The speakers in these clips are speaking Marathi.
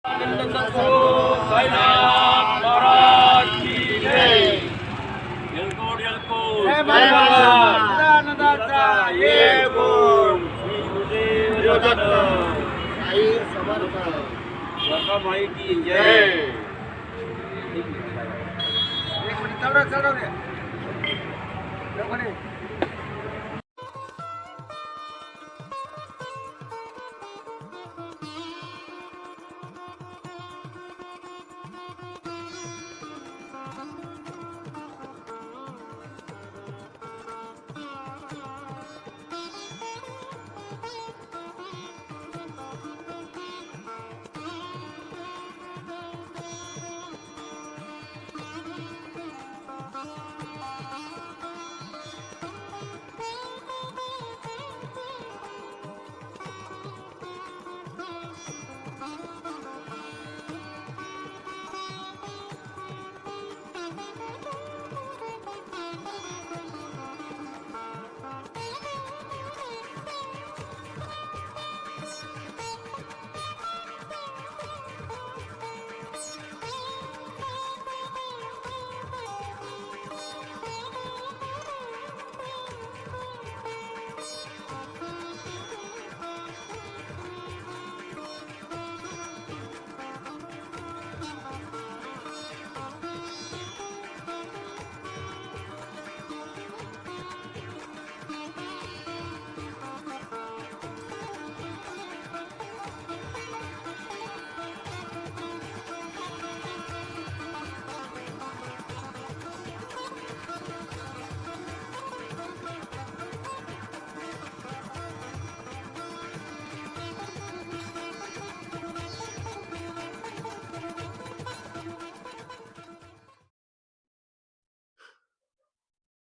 आनंद सद्गुरु साईनाथ महाराज की जय. येलकोट येलकोट जय महाराज. सदानंदाचा एक गुण. श्री गुरुदेव दत्त साई समर्थ. रमाबाई की जय. एक मिनिट चढव रे.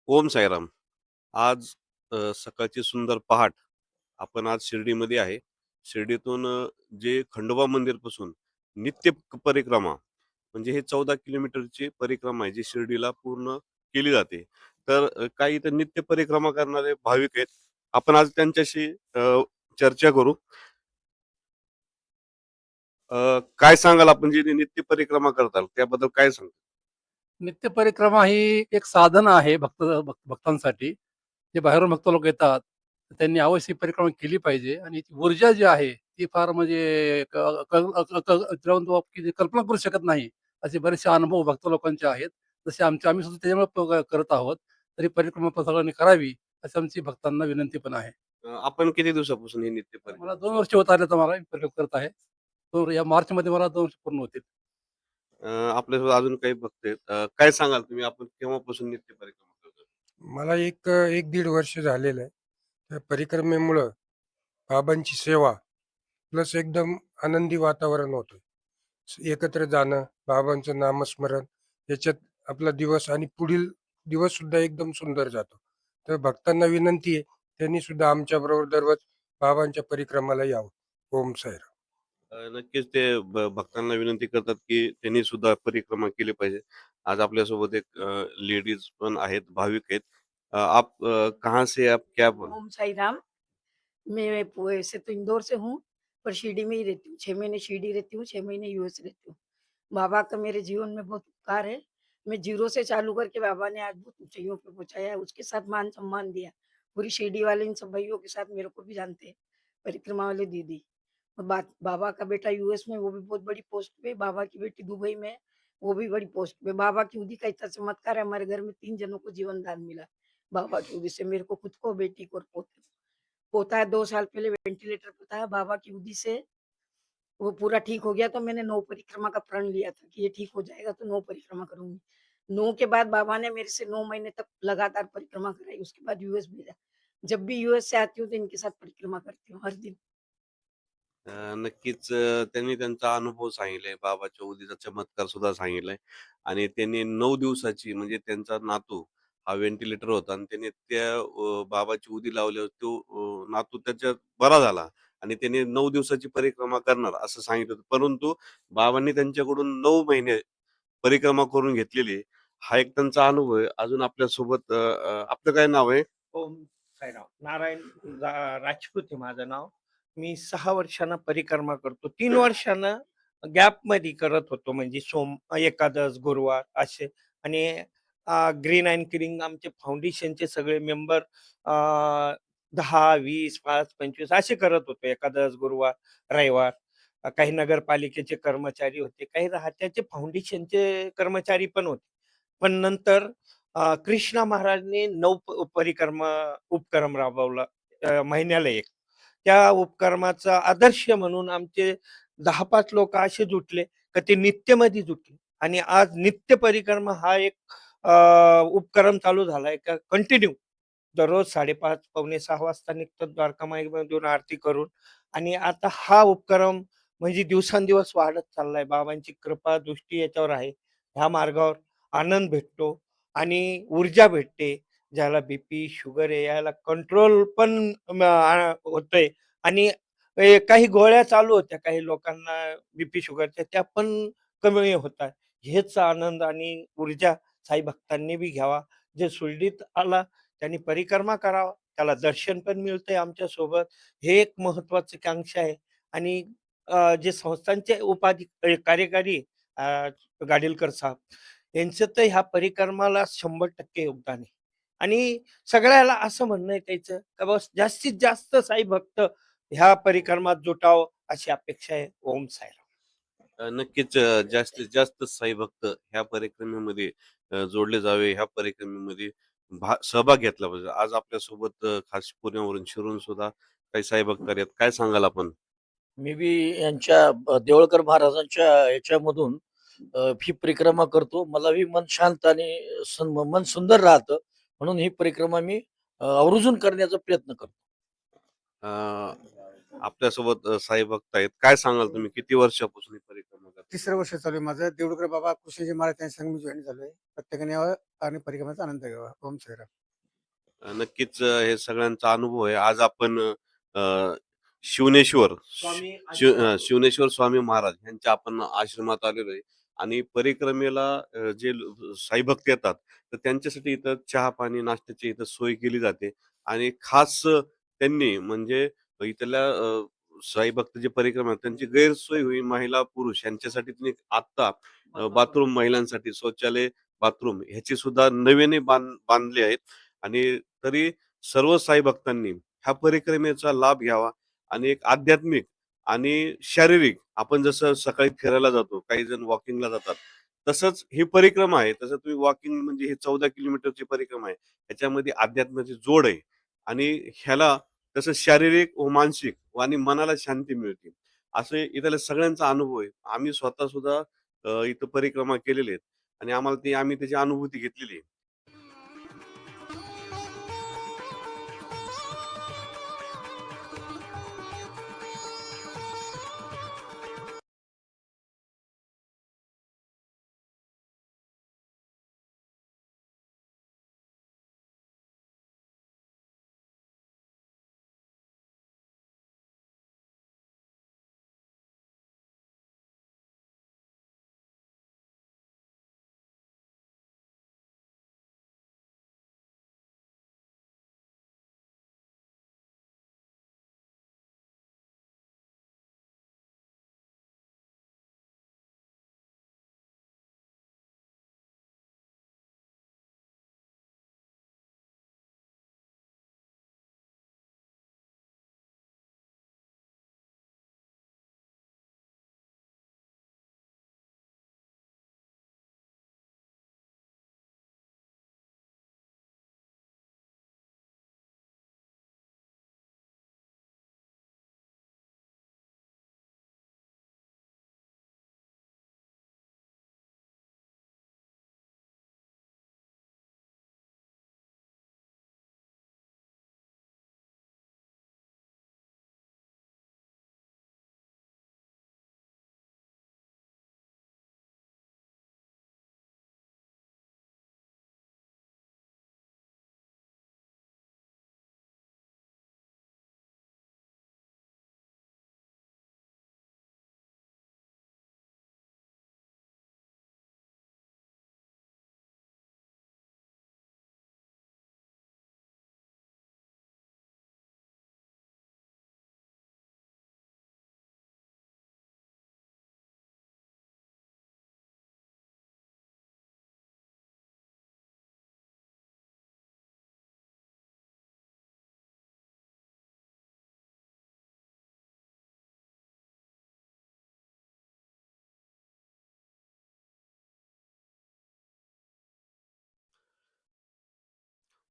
ओम साईराम. आज सकाळची सुंदर पहाट. आपण आज शिर्डीमध्ये आहे. शिर्डीतून जे खंडोबा मंदिरपासून नित्य परिक्रमा म्हणजे हे 14 किलोमीटरची परिक्रमा आहे जी शिर्डीला पूर्ण केली जाते. तर काही इथं नित्य परिक्रमा करणारे भाविक आहेत. आपण आज त्यांच्याशी चर्चा करू. काय सांगाल आपण जे नित्य परिक्रमा करताल त्याबद्दल काय सांगाल? नित्य परिक्रमा ही एक साधन आहे भक्तांसाठी. जे बाहेरून भक्त लोक येतात त्यांनी अवश्य परिक्रमा केली पाहिजे आणि ती ऊर्जा जी आहे ती फार म्हणजे कल्पना करू शकत नाही असे बरेचसे अनुभव भक्त लोकांचे आहेत. जसे आम्ही सुद्धा त्याच्यामुळे करत आहोत. तरी परिक्रमा सगळ्यांनी करावी अशी आमची भक्तांना विनंती पण आहे. आपण किती दिवसापासून हे नित्य मला परिक्रमा 2 वर्ष होत आले तर मला परिक्रमा करत आहे. या मार्च मध्ये मला 2 वर्ष पूर्ण होतील. आपल्यासोबत अजून काही भक्त आहेत. काय सांगाल तुम्ही आपण केव्हापासून नित्य परिक्रमा करतो? मला एक दीड वर्ष झालेलं आहे. त्या परिक्रमेमुळं बाबांची सेवा प्लस एकदम आनंदी वातावरण होतं. एकत्र जाणं, बाबांचं नामस्मरण याच्यात आपला दिवस आणि पुढील दिवस सुद्धा एकदम सुंदर जातो. तर भक्तांना विनंती आहे त्यांनी सुद्धा आमच्याबरोबर दररोज बाबांच्या परिक्रमाला यावं. ओम साईराम. नक्कीच ते भक्तांना विनंती करतात की त्यांनी सुद्धा परिक्रमा केली पाहिजे. आज आपल्यासोबत एक लेडीज पण आहेत, भाविक आहेत. आप कहाँ से आप क्या ओम साई राम। मैं वैसे तो इंदौर से हूँ, पर शिरडी में ही रहती हूँ। 6 महीने शिरडी रहती हूँ, 6 महीने यूएस रहती हूँ। बाबा का मेरे जीवन में बहुत उपकार है। मैं ज़ीरो से चालू करके बाबा ने आज बहुत ऊँचाइयों पे पहुँचाया है, उसके साथ मान-सम्मान दिया। पूरी शिरडी वाले इन सब भाइयों के साथ मेरे को भी जानते हैं, परिक्रमा वाले दीदी। और बाबा का बेटा यूएस में, वो भी बहुत बड़ी पोस्ट पे, बाबा की बेटी दुबई में, वो भी बड़ी पोस्ट पे। बाबा की उदी का इतना चमत्कार है, हमारे घर में 3 जनों को जीवन दान मिला, बाबा की उदी से। मेरे को खुद को, बेटी को और पोते को। पोता है 2 साल पहले वेंटिलेटर पे था, बाबा की उदी से वो पूरा ठीक हो गया, तो मैंने 9 परिक्रमा का प्रण लिया था कि ये ठीक हो जाएगा तो 9 परिक्रमा करूँगी। 9 के बाद बाबा ने मेरे से 9 महीने तक लगातार परिक्रमा कराई, उसके बाद यूएस भेजा। जब भी यूएस से आती हूँ तो इनके साथ परिक्रमा करती हूँ हर दिन। नक्कीच त्यांनी त्यांचा अनुभव सांगितलाय, बाबाच्या उदीचा चमत्कार सुद्धा सांगितलाय आणि त्यांनी 9 दिवसाची म्हणजे त्यांचा नातू हा व्हेंटिलेटर होता आणि त्याने त्या बाबाची उदी लावल्यावर तो नातू त्याच्यात बरा झाला आणि त्याने 9 दिवसाची परिक्रमा करणार असं सांगितलं होतं. परंतु बाबांनी त्यांच्याकडून 9 महिने परिक्रमा करून घेतलेली आहे. हा एक त्यांचा अनुभव आहे. अजून आपल्यासोबत आपलं काय नाव आहे? ओम साईराम. नारायण राजपूत आहे माझं नाव. मी 6 वर्षांना परिक्रमा करतो. 3 वर्षांना गॅप मध्ये करत होतो, म्हणजे एकादश, गुरुवार असे. आणि ग्रीन अँड क्लीन आमचे फाउंडेशनचे सगळे मेंबर 10, 20, 5, 25 असे करत होतो. एकादश, गुरुवार, रविवार. काही नगरपालिकेचे कर्मचारी होते, काही राहत्याचे फाउंडेशनचे कर्मचारी पण होते. पण नंतर कृष्णा महाराजने 9 उपक्रम राबवला, महिन्याला 1. त्या उपक्रमाचा आदर्श म्हणून आमचे 10-5 लोक असे जुटले, का ते नित्यमध्ये जुटले. आणि आज नित्य परिक्रमा हा एक उपक्रम चालू झालाय, का कंटिन्यू दररोज 5:30 पावणे 6 वाजता निघतात द्वारका माईमधून आरती करून. आणि आता हा उपक्रम म्हणजे दिवसांदिवस वाढत चाललाय. बाबांची कृपा दृष्टी याच्यावर आहे. ह्या मार्गावर आनंद भेटतो आणि ऊर्जा भेटते. ज्याला बीपी, शुगर आहे याला कंट्रोल पण होतंय. आणि काही गोळ्या चालू होत्या काही लोकांना बीपी, शुगरच्या, त्या पण कमी होतात. हेच आनंद आणि ऊर्जा साई भक्तांनी बी घ्यावा. जे सुरळीत आला त्यांनी परिक्रमा करावा, त्याला दर्शन पण मिळतंय आमच्यासोबत. हे एक महत्त्वाची कांक्षा आहे. आणि जे संस्थांचे कार्यकारी अ, गाडीलकर साहेब यांचं तर ह्या परिक्रमाला 100% योगदान आहे. आणि सगळ्याला असं म्हणणं आहे त्याचं, का बस जास्तीत जास्त साई भक्त ह्या परिक्रमात जुटावं अशी अपेक्षा आहे. ओम साईराम. नक्कीच जास्तीत जास्त साई भक्त ह्या परिक्रमेमध्ये जोडले जावे, ह्या परिक्रमेमध्ये सहभाग घेतला पाहिजे. आज आपल्यासोबत खास पुण्यावरून, शिरूर सुद्धा काही साई भक्त आहेत. काय सांगाल आपण? मी बी यांच्या देवळकर महाराजांच्या ह्याच्यामधून ही परिक्रमा करतो. मला बी मन शांत आणि मन सुंदर राहतं. म्हणून ही परिक्रमा मी आवर्जून करण्याचा प्रयत्न करतो. अ, आपल्यासोबत साई भक्त आहेत. काय सांगाल तुम्ही? किती वर्षापासून ही परिक्रमा करता? तिसरं वर्ष चालू आहे माझं. देवडकर बाबा कृष्णजी महाराज त्यांच्या संग मी जॉईन झालोय. प्रत्येकाने यावं आणि परिक्रमेचा आनंद घ्यावा. ओम साईराम. नक्कीच हे सगळ्यांचा अनुभव आहे. आज आपण शिवनेश्वर शिवनेश्वर स्वामी महाराज यांच्या आपण आश्रमात आलेलो आहे आणि परिक्रमेला जे साई भक्त येतात तर त्यांच्यासाठी इथं चहा पाणी नाश्त्याची इथं सोय केली जाते आणि खास त्यांनी म्हणजे इथल्या साई भक्त जे परिक्रमा आहेत, त्यांची गैरसोय होईल महिला पुरुष यांच्यासाठी त्यांनी आत्ता बाथरूम महिलांसाठी शौचालय बाथरूम ह्याची सुद्धा नव्याने बांधले आहेत आणि तरी सर्व साई भक्तांनी ह्या परिक्रमेचा लाभ घ्यावा आणि एक आध्यात्मिक आणि शारीरिक आपण जसं सकाळी फिरायला जातो, काही जण वॉकिंगला जातात. तसंच ही परिक्रमा आहे. तसं तुम्ही वॉकिंग म्हणजे ही 14 किलोमीटरची परिक्रमा आहे. ह्याच्यामध्ये अध्यात्माची जोड आहे आणि ह्याला तसं शारीरिक व मानसिक आणि मनाला शांती मिळते. असे इथल्या सगळ्यांचा अनुभव आहे. आम्ही स्वतः सुद्धा इथं परिक्रमा केलेली आहेत आणि आम्ही त्याची अनुभूती घेतलेली आहे.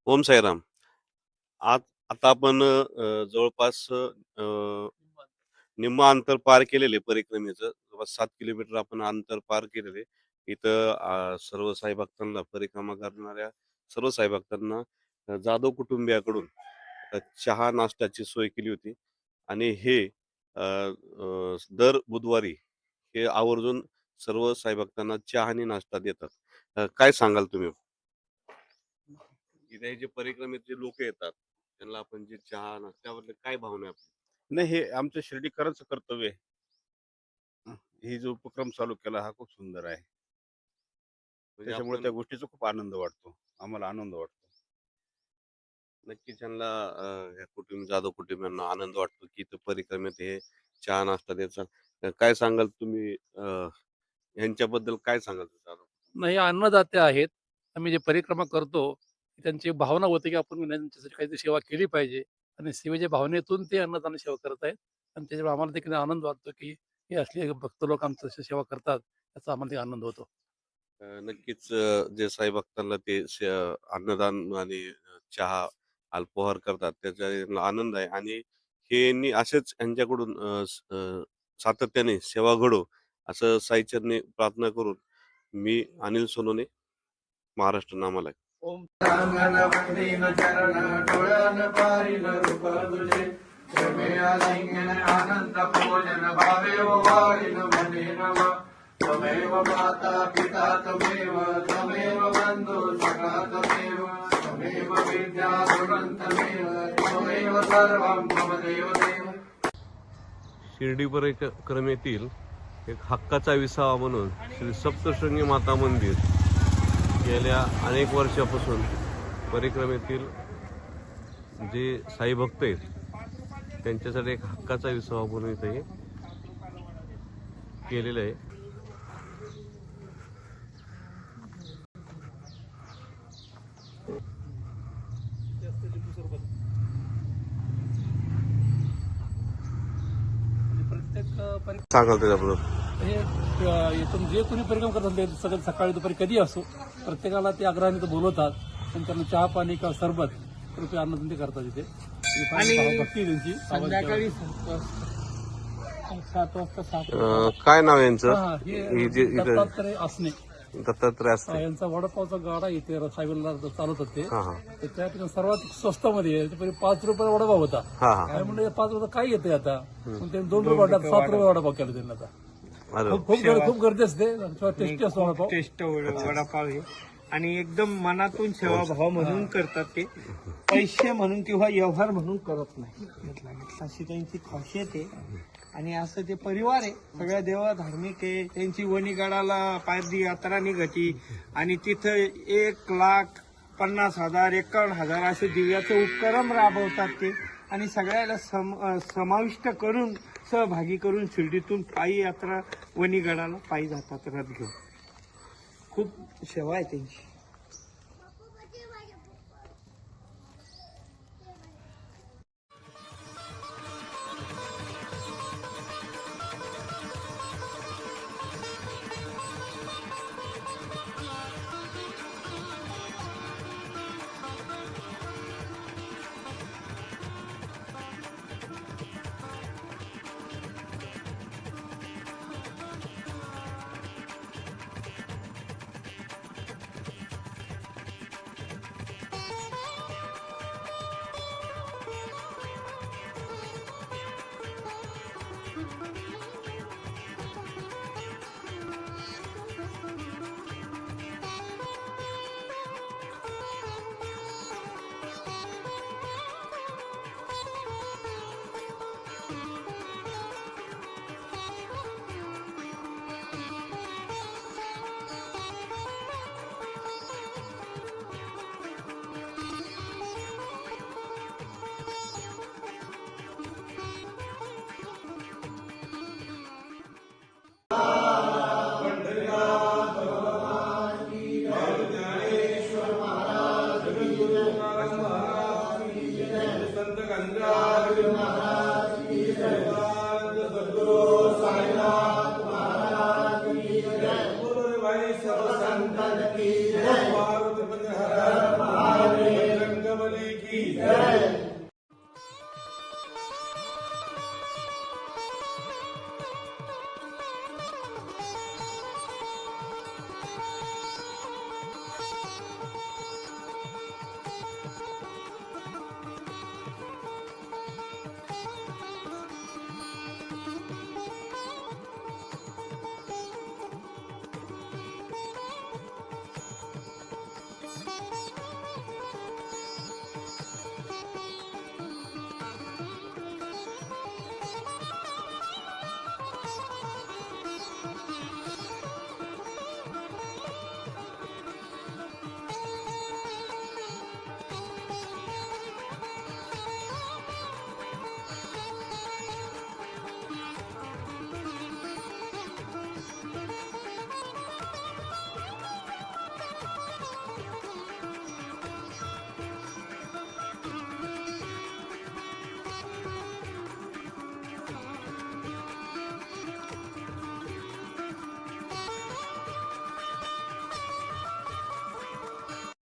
ओम साईराम. आज आता आपण जवळपास निम्म अंतर पार केलेले परिक्रमेचं. जवळपास 7 किलोमीटर आपण अंतर पार केलेले. इथं सर्व साई भक्तांना, परिक्रमा करणाऱ्या सर्व साई भक्तांना जाधव कुटुंबियाकडून चहा नाश्त्याची सोय केली होती आणि हे दर बुधवारी हे आवर्जून सर्व साई भक्तांना चहा आणि नाश्ता देतात. काय सांगाल तुम्ही? इथे जे परिक्रमेत जे लोक येतात त्यांना आपण जे चहा नाश्त्याबद्दल काय भावना आहे आपली? नाही, हे आमचं शिर्डीकरांचं कर्तव्य आहे. हे जो उपक्रम चालू केला हा खूप सुंदर आहे. म्हणजे त्याच्यामुळे आपण त्या गोष्टीचा खूप आनंद वाटतो. आम्हाला आनंद वाटतो. नक्कीच त्यांना ह्या जाधव कुटुंबियांना आनंद वाटतो की इथं परिक्रमेत हे चहा नाश्ता द्यायचा. काय सांगाल तुम्ही यांच्याबद्दल काय सांगाल जाधव? नाही, अन्नदाते आहेत. आम्ही जे परिक्रमा करतो, त्यांची भावना होते की आपण त्यांच्यासाठी काहीतरी सेवा केली पाहिजे आणि सेवेच्या भावनेतून ते अन्नदान सेवा करत आहेत आणि त्याच्यामुळे आम्हाला देखील आनंद वाटतो की हे असले भक्त लोक आमची सेवा करतात, याचा आम्हाला देखील आनंद होतो. नक्कीच जे साई भक्तांना ते अन्नदान आणि चहा अल्पोहार करतात त्याचा यांना आनंद आहे आणि हे यांनी असेच यांच्याकडून सातत्याने सेवा घडो असं साईचरणी प्रार्थना करून मी अनिल सोनोने, महाराष्ट्र नामालय. ओम त्वमेव माता पिता त्वमेव त्वमेव बन्धु सखा त्वमेव त्वमेव विद्या गुरुं त्वमेव त्वमेव सर्वं मम देवदेव. शिर्डी परिक्रमेतील एक हक्काचा विसावा म्हणून श्री सप्तशृंगी माता मंदिर गेल्या अनेक वर्षापासून परिक्रमेतील जे साई भक्त आहेत त्यांच्यासाठी एक हक्काचा विसावा म्हणून इथे हे केलेलं आहे. सांगाल त्याच्याबरोबर. हे इथून जे कोणी परिक्रम करतात ते सगळं सकाळी दुपारी कधी असो प्रत्येकाला ते आग्रहाने ते बोलवतात आणि त्यांना चहा पाणी किंवा सरबत रुपये अन्नधंदे करतात इथे. आणि भक्ती त्यांची संध्याकाळी 7 वाजता काय नाव आहे यांचं? हा, हे हे जे इथं दत्तात्रय असणे दत्तात्रय असते. यांचा वडापावचा गाडा इथे साहेबांना चालवतात ते. हा हा तर त्या ठिकाणी सर्वात स्वस्तामध्ये आहे. पहिले 5 रुपये वडापाव होता. हा हा. काय म्हणलं 5 रुपये काय येते आता, मग ते 2 रुपये वाटतात, 7 रुपये वडापाव केला त्यांना आता. अरे खूप गर्दी असते, टेस्टी असतो वडापाव. टेस्ट वडापाव आहे आणि एकदम मनातून सेवाभाव म्हणून करतात ते, पैसे म्हणून किंवा व्यवहार म्हणून करत नाही. अशी त्यांची खासियत आहे आणि असं ते परिवार आहे. सगळ्या देवा धार्मिक आहे. त्यांची वणीगडाला पायरी यात्रा निघती आणि तिथं 1,50,000 51,000 असे दिव्याचे उपक्रम राबवतात ते आणि सगळ्याला समाविष्ट करून सहभागी करून शिर्डीतून पायी यात्रा वणीगडाला पायी जातात रथ घेऊन. खूप सेवा आहे त्यांची. की